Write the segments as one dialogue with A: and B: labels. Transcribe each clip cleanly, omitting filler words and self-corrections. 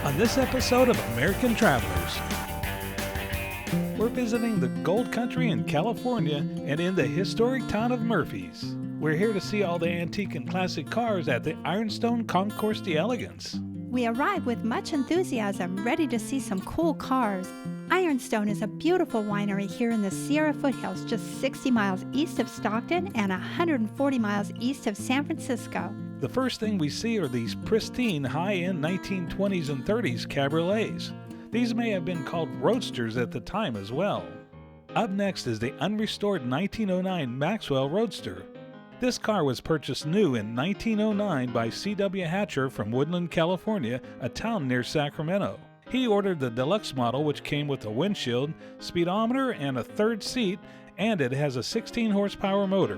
A: On this episode of American Travelers, we're visiting the Gold Country in California and in the historic town of Murphy's. We're here to see all the antique and classic cars at the Ironstone Concours d'Elegance.
B: We arrive with much enthusiasm, ready to see some cool cars. Ironstone is a beautiful winery here in the Sierra foothills, just 60 miles east of Stockton and 140 miles east of San Francisco.
A: The first thing we see are these pristine, high-end 1920s and 30s cabriolets. These may have been called roadsters at the time as well. Up next is the unrestored 1909 Maxwell Roadster. This car was purchased new in 1909 by C.W. Hatcher from Woodland, California, a town near Sacramento. He ordered the deluxe model, which came with a windshield, speedometer, and a third seat, and it has a 16 horsepower motor.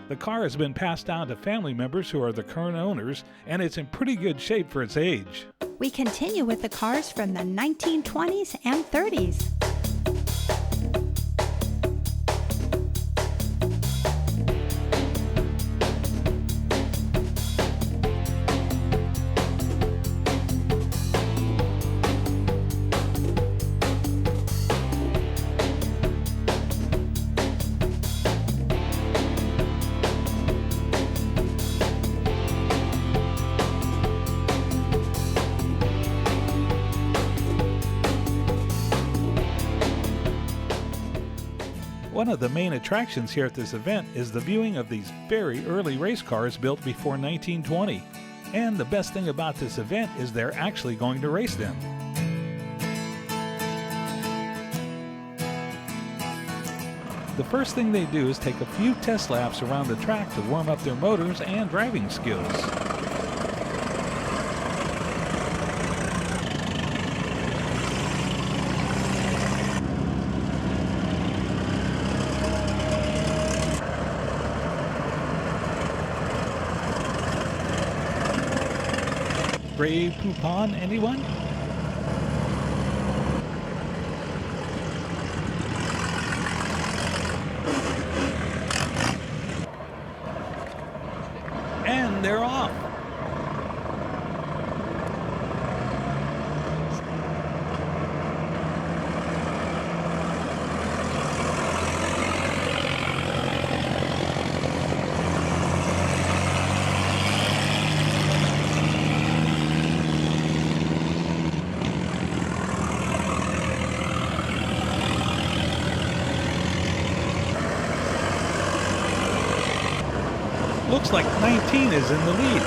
A: The car has been passed down to family members who are the current owners, and it's in pretty good shape for its age.
B: We continue with the cars from the 1920s and 30s.
A: One of the main attractions here at this event is the viewing of these very early race cars built before 1920. And the best thing about this event is they're actually going to race them. The first thing they do is take a few test laps around the track to warm up their motors and driving skills. Grey Poupon, anyone? And they're off. Looks like 19 is in the lead.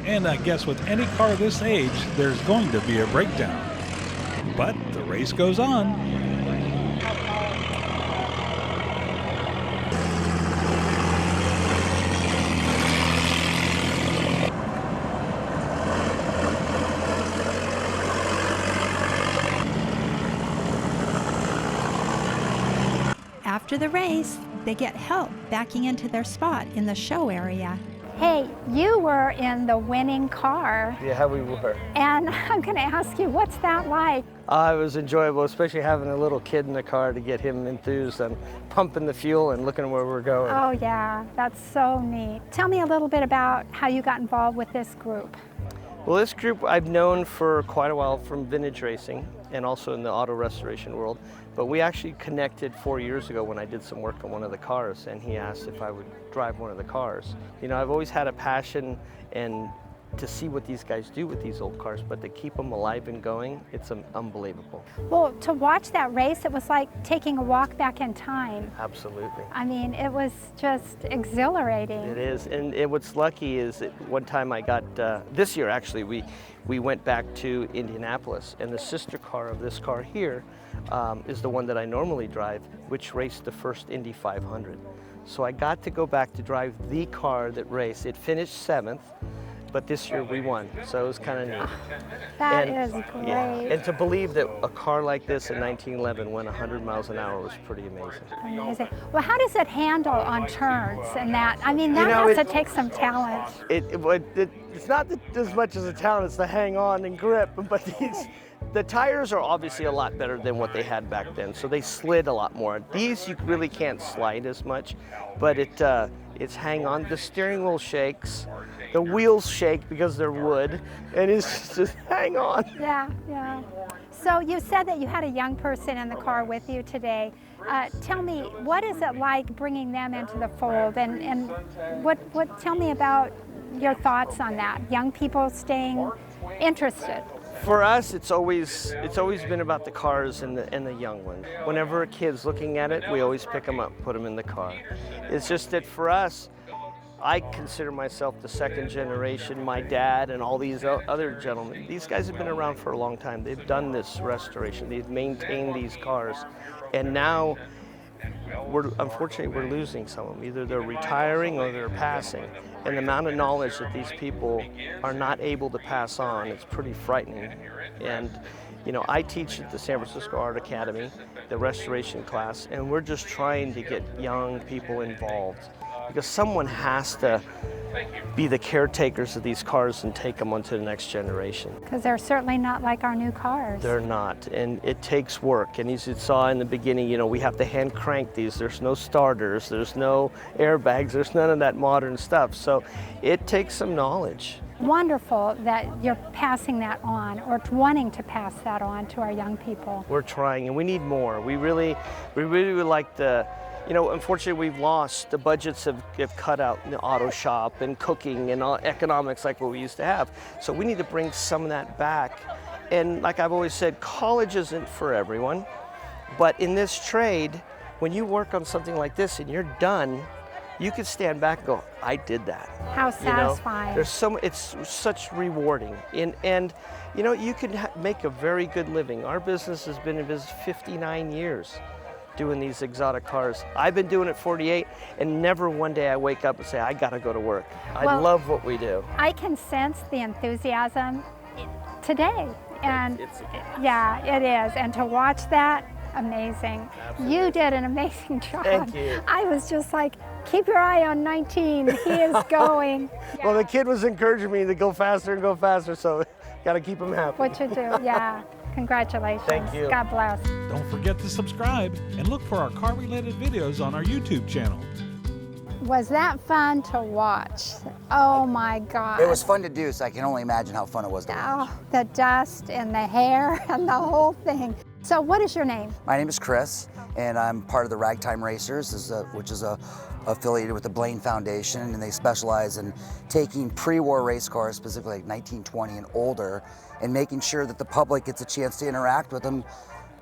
A: And I guess with any car this age, there's going to be a breakdown. But the race goes on.
B: After the race, they get help backing into their spot in the show area.
C: Hey, you were in the winning car.
D: Yeah, we were.
C: And I'm going to ask you, what's that like?
D: It was enjoyable, especially having a little kid in the car to get him enthused and pumping the fuel and looking where we're going.
C: Oh yeah, that's so neat. Tell me a little bit about how you got involved with this group.
D: Well, this group I've known for quite a while from vintage racing and also in the auto restoration world. But we actually connected 4 years ago when I did some work on one of the cars, and he asked if I would drive one of the cars. You know, I've always had a passion and to see what these guys do with these old cars, but to keep them alive and going, it's unbelievable.
C: Well, to watch that race, it was like taking a walk back in time.
D: Absolutely.
C: I mean, it was just exhilarating.
D: It is, and what's lucky is that one time I got, this year actually, we went back to Indianapolis, and the sister car of this car here is the one that I normally drive, which raced the first Indy 500. So I got to go back to drive the car that raced. It finished 7th, but this year we won, so it was kind of neat.
C: That is great.
D: Yeah, and to believe that a car like this in 1911 went 100 miles an hour was pretty amazing.
C: Amazing. Well, how does it handle on turns and that? I mean, that has to take some talent.
D: It's not as much as a talent, it's the hang on and grip, but the tires are obviously a lot better than what they had back then, so they slid a lot more. These you really can't slide as much, but It's hang on. The steering wheel shakes, the wheels shake because they're wood, and it's just hang on.
C: Yeah, yeah. So you said that you had a young person in the car with you today. Tell me, what is it like bringing them into the fold, and tell me about your thoughts on that, young people staying interested?
D: For us, it's always been about the cars and the young ones. Whenever a kid's looking at it, we always pick them up, put them in the car. It's just that for us, I consider myself the second generation. My dad and all these other gentlemen, these guys have been around for a long time. They've done this restoration. They've maintained these cars. And now, unfortunately, we're losing some of them. Either they're retiring or they're passing. And the amount of knowledge that these people are not able to pass on, it's pretty frightening. And, you know, I teach at the San Francisco Art Academy, the restoration class, and we're just trying to get young people involved. Because someone has to be the caretakers of these cars and take them on to the next generation.
C: Because they're certainly not like our new cars.
D: They're not, and it takes work. And as you saw in the beginning, you know, we have to hand crank these. There's no starters, there's no airbags, there's none of that modern stuff. So it takes some knowledge.
C: Wonderful that you're passing that on, or wanting to pass that on to our young people.
D: We're trying, and we need more. We really would like to. You know, unfortunately, we've lost. The budgets have cut out in the auto shop and cooking and economics like what we used to have. So we need to bring some of that back. And like I've always said, college isn't for everyone. But in this trade, when you work on something like this and you're done, you can stand back and go, I did that.
C: How satisfying.
D: You know, it's such rewarding. And you know, you can make a very good living. Our business has been in business 59 years. Doing these exotic cars. I've been doing it 48, and never one day I wake up and say, I gotta go to work. I love what we do.
C: I can sense the enthusiasm today. And yeah, it is. And to watch that, amazing. Absolutely. You did an amazing job.
D: Thank you.
C: I was just like, keep your eye on 19. He is going. Yeah.
D: Well, the kid was encouraging me to go faster and go faster, so gotta keep him happy.
C: What you do, yeah. Congratulations.
D: Thank you.
C: God bless.
A: Don't forget to subscribe and look for our car-related videos on our YouTube channel.
C: Was that fun to watch? Oh my God.
E: It was fun to do, so I can only imagine how fun it was to watch.
C: Oh, the dust and the hair and the whole thing. So what is your name?
E: My name is Chris, and I'm part of the Ragtime Racers, which is affiliated with the Blaine Foundation, and they specialize in taking pre-war race cars, specifically like 1920 and older, and making sure that the public gets a chance to interact with them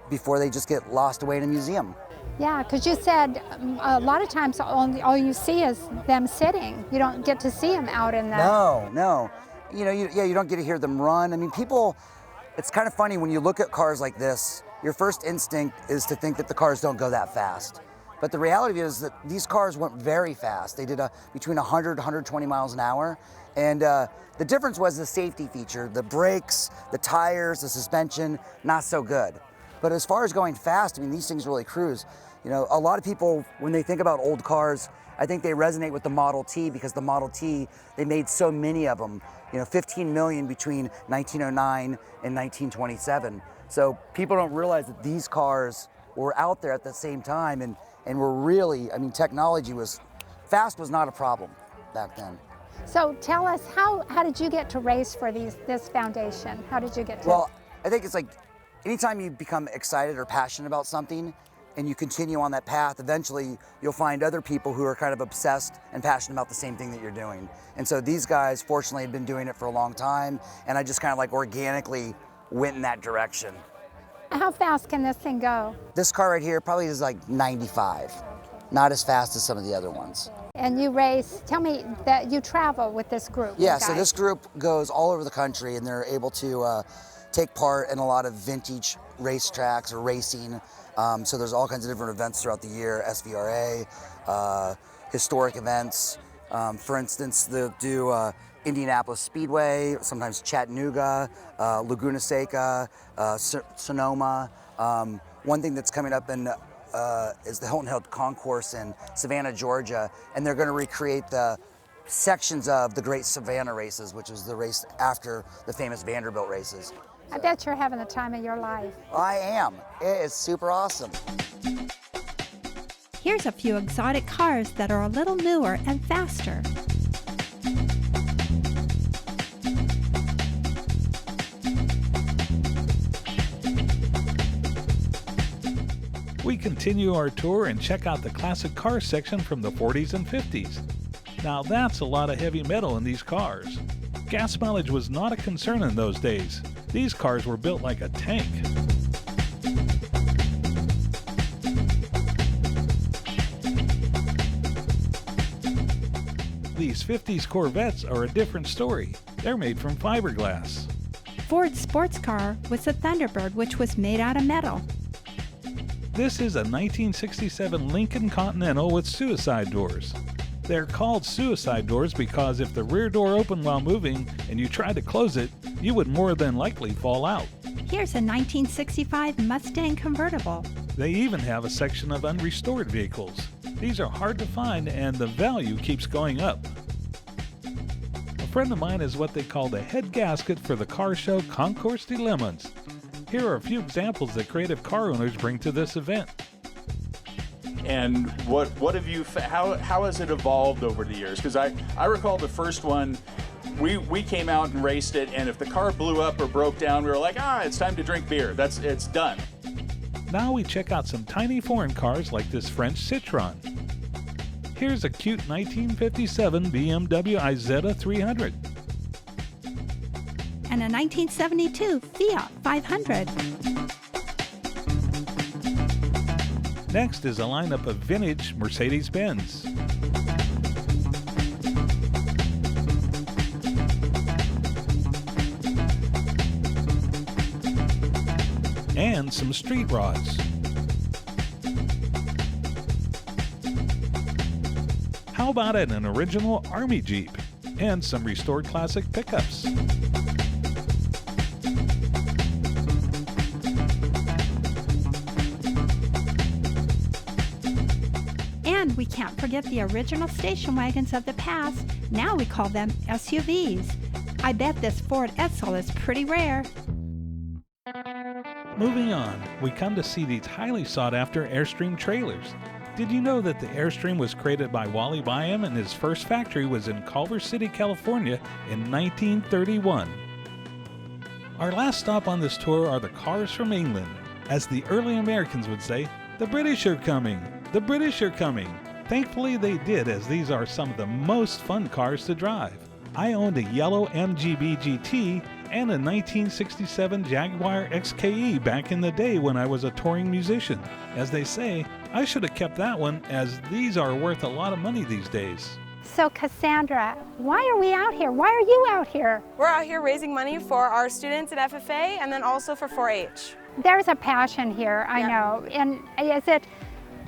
E: before they just get lost away in a museum.
C: Yeah, because you said a lot of times all you see is them sitting. You don't get to see them out in the...
E: No. You know, you don't get to hear them run. I mean, people, it's kind of funny when you look at cars like this, your first instinct is to think that the cars don't go that fast. But the reality is that these cars went very fast. They did between 100 to 120 miles an hour. And the difference was the safety feature, the brakes, the tires, the suspension, not so good. But as far as going fast, I mean, these things really cruise. You know, a lot of people, when they think about old cars, I think they resonate with the Model T, because the Model T, they made so many of them, you know, 15 million between 1909 and 1927. So people don't realize that these cars were out there at the same time, and were really, I mean, technology was not a problem back then.
C: So tell us, how did you get to race for this foundation? How did you get to...
E: Well, I think it's like, anytime you become excited or passionate about something and you continue on that path, eventually you'll find other people who are kind of obsessed and passionate about the same thing that you're doing. And so these guys, fortunately, had been doing it for a long time, and I just kind of like organically went in that direction.
C: How fast can this thing go?
E: This car right here probably is like 95, not as fast as some of the other ones.
C: And you race, tell me that you travel with this group.
E: Yeah, so this group goes all over the country, and they're able to take part in a lot of vintage racetracks or racing. So there's all kinds of different events throughout the year, SVRA, historic events. For instance, they'll do Indianapolis Speedway, sometimes Chattanooga, Laguna Seca, Sonoma. One thing that's coming up in is the Ironstone Concours in Savannah, Georgia, and they're going to recreate the sections of the Great Savannah Races, which was the race after the famous Vanderbilt races.
C: I bet you're having the time of your life.
E: I am. It is super awesome.
B: Here's a few exotic cars that are a little newer and faster.
A: We continue our tour and check out the classic car section from the 40s and 50s. Now that's a lot of heavy metal in these cars. Gas mileage was not a concern in those days. These cars were built like a tank. These 50s Corvettes are a different story. They're made from fiberglass.
B: Ford's sports car was the Thunderbird, which was made out of metal.
A: This is a 1967 Lincoln Continental with suicide doors. They're called suicide doors because if the rear door opened while moving and you tried to close it, you would more than likely fall out.
B: Here's a 1965 Mustang convertible.
A: They even have a section of unrestored vehicles. These are hard to find and the value keeps going up. A friend of mine is what they call the head gasket for the car show Concours de Lemons. Here are a few examples that creative car owners bring to this event.
F: And what have you, how has it evolved over the years? Because I recall the first one, we came out and raced it, and if the car blew up or broke down, we were like, it's time to drink beer. It's done.
A: Now we check out some tiny foreign cars like this French Citroën. Here's a cute 1957 BMW Isetta 300.
B: And a 1972 Fiat 500.
A: Next is a lineup of vintage Mercedes-Benz. And some street rods. How about an original Army Jeep? And some restored classic pickups.
B: And we can't forget the original station wagons of the past. Now we call them SUVs. I bet this Ford Edsel is pretty rare.
A: Moving on, we come to see these highly sought-after Airstream trailers. Did you know that the Airstream was created by Wally Byam and his first factory was in Culver City, California in 1931? Our last stop on this tour are the cars from England. As the early Americans would say, the British are coming! The British are coming! Thankfully they did, as these are some of the most fun cars to drive. I owned a yellow MGB GT and a 1967 Jaguar XKE back in the day when I was a touring musician. As they say, I should have kept that one, as these are worth a lot of money these days.
C: So Cassandra, why are we out here? Why are you out here?
G: We're out here raising money for our students at FFA and then also for 4-H.
C: There's a passion here, I know. And is it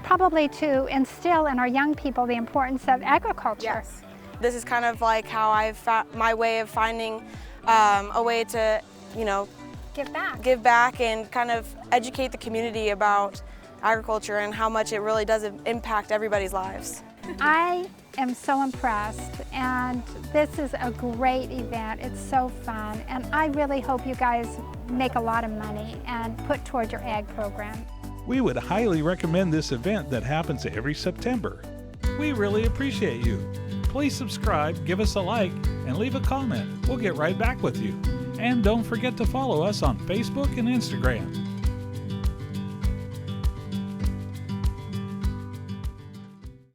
C: probably to instill in our young people the importance of agriculture?
G: Yes. This is kind of like how I've found my way of finding a way to, give back and kind of educate the community about agriculture and how much it really does impact everybody's lives.
C: I am so impressed, and this is a great event. It's so fun, and I really hope you guys make a lot of money and put toward your ag program.
A: We would highly recommend this event that happens every September. We really appreciate you. Please subscribe, give us a like, and leave a comment. We'll get right back with you. And don't forget to follow us on Facebook and Instagram.